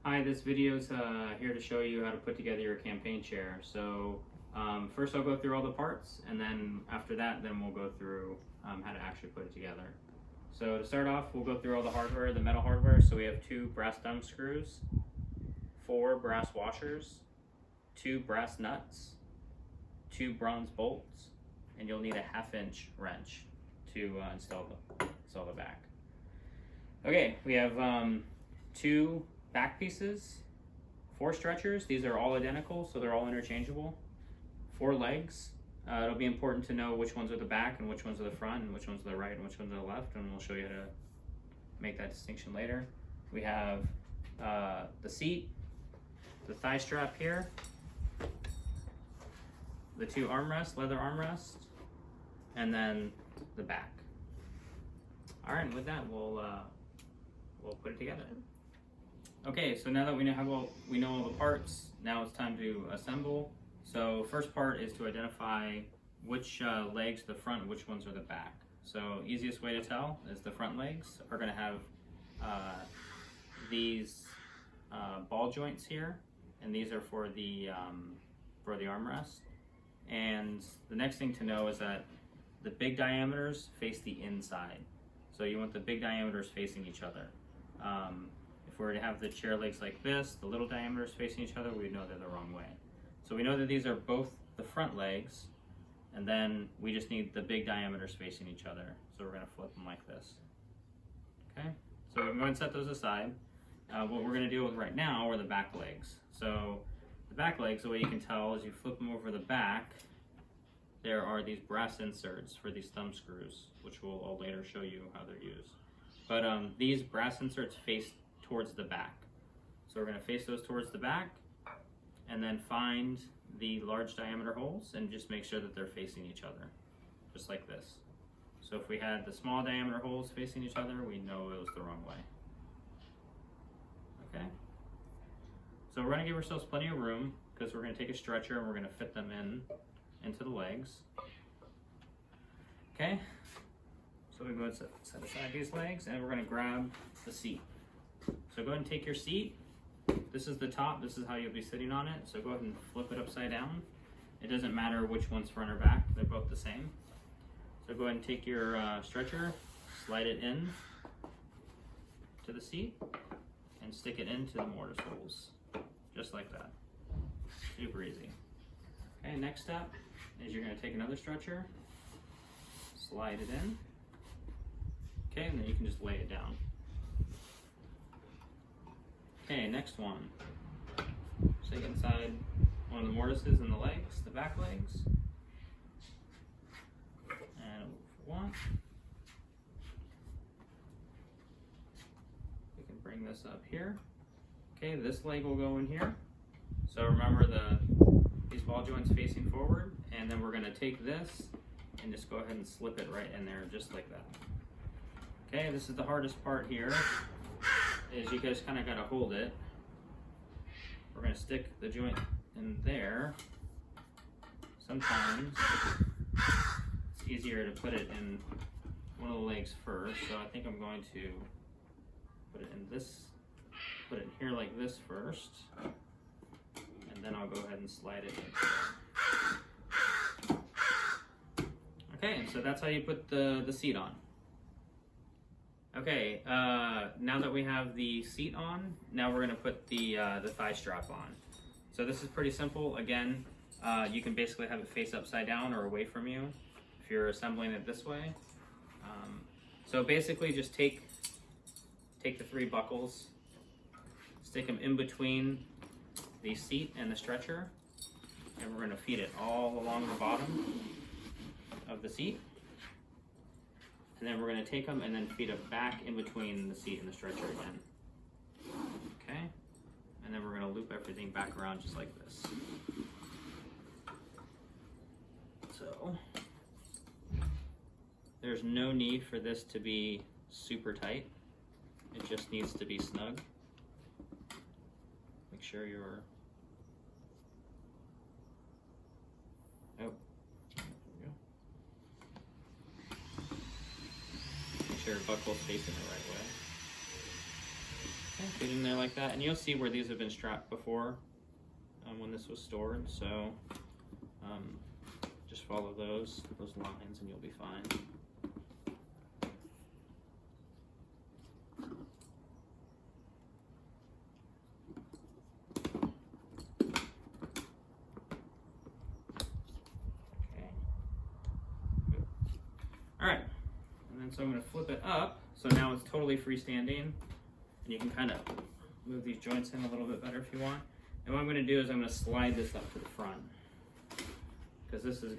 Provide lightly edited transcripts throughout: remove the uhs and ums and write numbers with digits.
Hi, this video is here to show you how to put together your campaign chair. So first I'll go through all the parts, and then after that we'll go through how to actually put it together. So to start off, we'll go through all the hardware, the metal hardware. So we have 2 brass thumb screws, 4 brass washers, 2 brass nuts, 2 bronze bolts, and you'll need a 1/2-inch wrench to install the back. Okay, we have 2 back pieces, 4 stretchers. These are all identical, so they're all interchangeable. 4 legs. It'll be important to know which ones are the back and which ones are the front and which ones are the right and which ones are the left, and we'll show you how to make that distinction later. We have the seat, the thigh strap here, the 2 armrests, leather armrests, and then the back. All right, and with that, we'll put it together. Okay, so now that we know all the parts, now it's time to assemble. So first part is to identify which legs are the front and which ones are the back. So easiest way to tell is the front legs are going to have these ball joints here, and these are for the armrest. And the next thing to know is that the big diameters face the inside. So you want the big diameters facing each other. If we were to have the chair legs like this, the little diameters facing each other, we'd know they're the wrong way. So we know that these are both the front legs, and then we just need the big diameters facing each other. So we're going to flip them like this. Okay, so we're going to set those aside. What we're going to deal with right now are the back legs. So the back legs, the way you can tell is you flip them over the back, there are these brass inserts for these thumb screws, which I'll later show you how they're used. But these brass inserts face towards the back. So we're going to face those towards the back, and then find the large diameter holes and just make sure that they're facing each other, just like this. So if we had the small diameter holes facing each other, we know it was the wrong way. Okay? So we're going to give ourselves plenty of room because we're going to take a stretcher and we're going to fit them into the legs. Okay? So we go and set aside these legs, and we're going to grab the seat. So go ahead and take your seat. This is the top. This is how you'll be sitting on it. So go ahead and flip it upside down. It doesn't matter which one's front or back. They're both the same. So go ahead and take your stretcher, slide it in to the seat, and stick it into the mortise holes, just like that. Super easy. Okay, next step is you're going to take another stretcher, slide it in. Okay, and then you can just lay it down. Okay, next one. Stick inside one of the mortises in the legs, the back legs. And one. We can bring this up here. Okay, this leg will go in here. So remember these ball joints facing forward, and then we're going to take this and just go ahead and slip it right in there, just like that. Okay, this is the hardest part here, is you guys kind of got to hold it. We're going to stick the joint in there. Sometimes it's easier to put it in one of the legs first, so I think I'm going to put it in here like this first, and then I'll go ahead and slide it in. Okay, so that's how you put the seat on. Okay, now that we have the seat on, now we're going to put the thigh strap on. So this is pretty simple. Again, you can basically have it face upside down or away from you if you're assembling it this way. So basically just take the 3 buckles, stick them in between the seat and the stretcher, and we're going to feed it all along the bottom of the seat. And then we're going to take them and then feed it back in between the seat and the stretcher again. Okay? And then we're going to loop everything back around just like this. So, there's no need for this to be super tight. It just needs to be snug. Make sure you're... Oh. Make sure your buckle's facing the right way. Okay, get in there like that, and you'll see where these have been strapped before when this was stored. So just follow those lines, and you'll be fine. Alright, and then so I'm going to flip it up, so now it's totally freestanding, and you can kind of move these joints in a little bit better if you want. And what I'm going to do is I'm going to slide this up to the front, because this is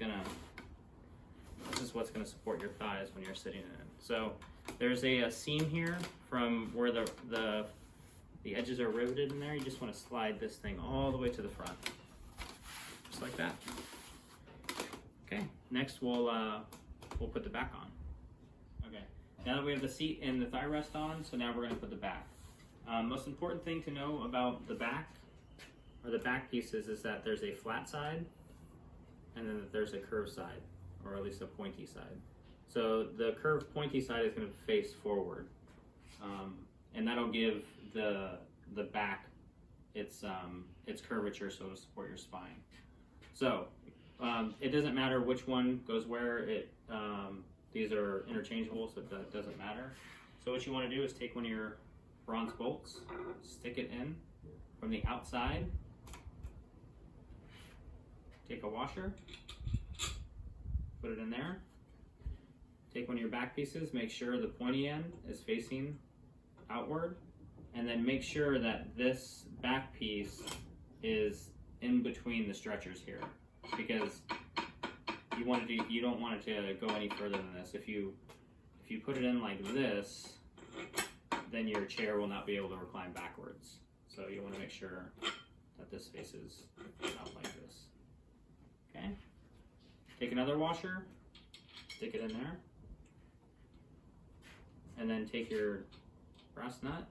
what's going to support your thighs when you're sitting in it. So there's a seam here from where the edges are riveted in there. You just want to slide this thing all the way to the front, just like that. Okay, next we'll put the back on. Okay, now that we have the seat and the thigh rest on, so now we're going to put the back. Most important thing to know about the back, or the back pieces, is that there's a flat side and then there's a curved side, or at least a pointy side. So the curved pointy side is going to face forward, and that'll give the back its curvature, so to support your spine. So it doesn't matter which one goes where. These are interchangeable, so that doesn't matter. So what you want to do is take one of your bronze bolts, stick it in from the outside, take a washer, put it in there, take one of your back pieces, make sure the pointy end is facing outward, and then make sure that this back piece is in between the stretchers here, because you don't want it to go any further than this. If you put it in like this, then your chair will not be able to recline backwards. So you want to make sure that this faces out like this. Okay? Take another washer, stick it in there, and then take your brass nut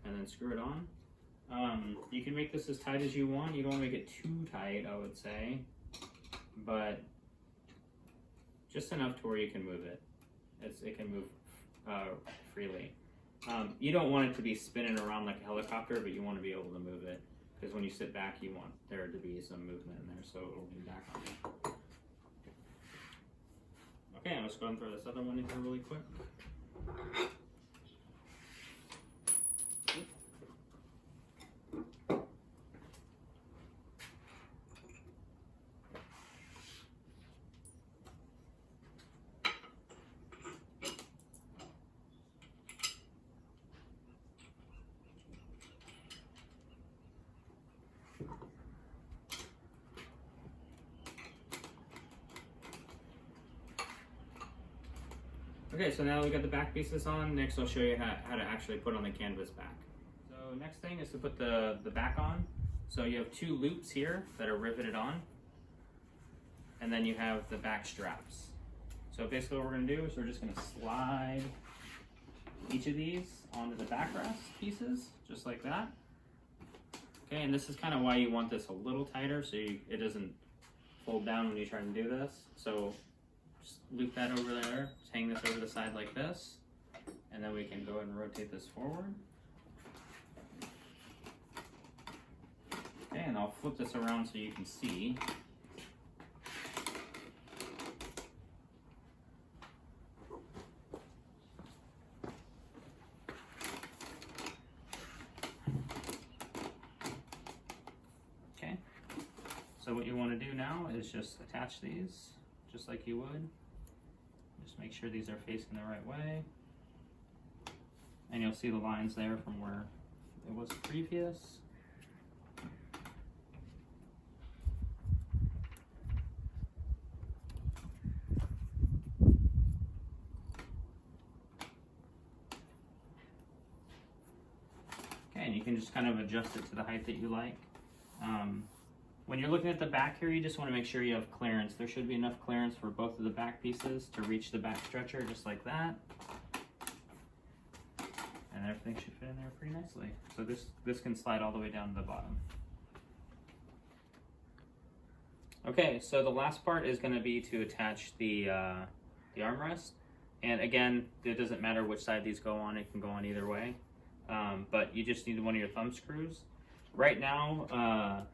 and then screw it on. You can make this as tight as you want. You don't want to make it too tight, I would say, but just enough to where you can move it. It can move freely. You don't want it to be spinning around like a helicopter, but you want to be able to move it, because when you sit back, you want there to be some movement in there, so it'll lean back on you. Okay, I'm just going to throw this other one in here really quick. Okay, so now we got the back pieces on. Next I'll show you how to actually put on the canvas back. So next thing is to put the back on. So you have two loops here that are riveted on, and then you have the back straps. So basically what we're going to do is we're just going to slide each of these onto the backrest pieces, just like that. Okay, and this is kind of why you want this a little tighter, so it doesn't fold down when you try to do this. So just loop that over there, just hang this over the side like this, and then we can go ahead and rotate this forward. Okay, and I'll flip this around so you can see. Okay, so what you want to do now is just attach these just like you would. Just make sure these are facing the right way. And you'll see the lines there from where it was previous. Okay, and you can just kind of adjust it to the height that you like. When you're looking at the back here, you just want to make sure you have clearance. There should be enough clearance for both of the back pieces to reach the back stretcher, just like that. And everything should fit in there pretty nicely. So this can slide all the way down to the bottom. Okay, so the last part is going to be to attach the armrest. And again, it doesn't matter which side these go on, it can go on either way. but you just need one of your thumb screws. Right now,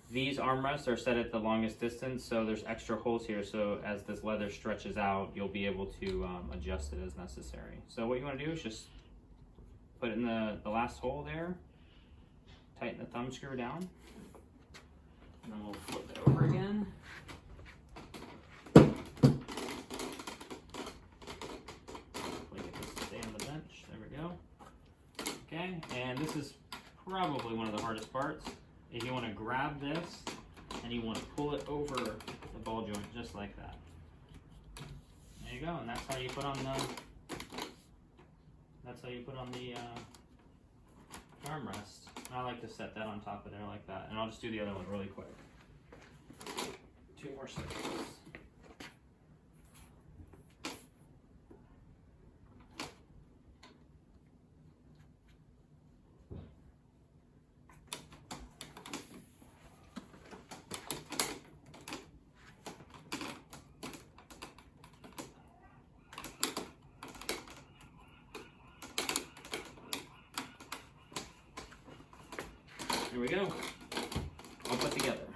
these armrests are set at the longest distance, so there's extra holes here, so as this leather stretches out, you'll be able to adjust it as necessary. So what you want to do is just put it in the last hole there, tighten the thumb screw down, and then we'll flip it over again. Hopefully get this to stay on the bench. There we go. Okay, and this is probably one of the hardest parts. Is you want to grab this and you want to pull it over the ball joint just like that. There you go, and that's how you put on the armrest. I like to set that on top of there like that, and I'll just do the other one really quick. 2 more cycles. Here we go, all put together.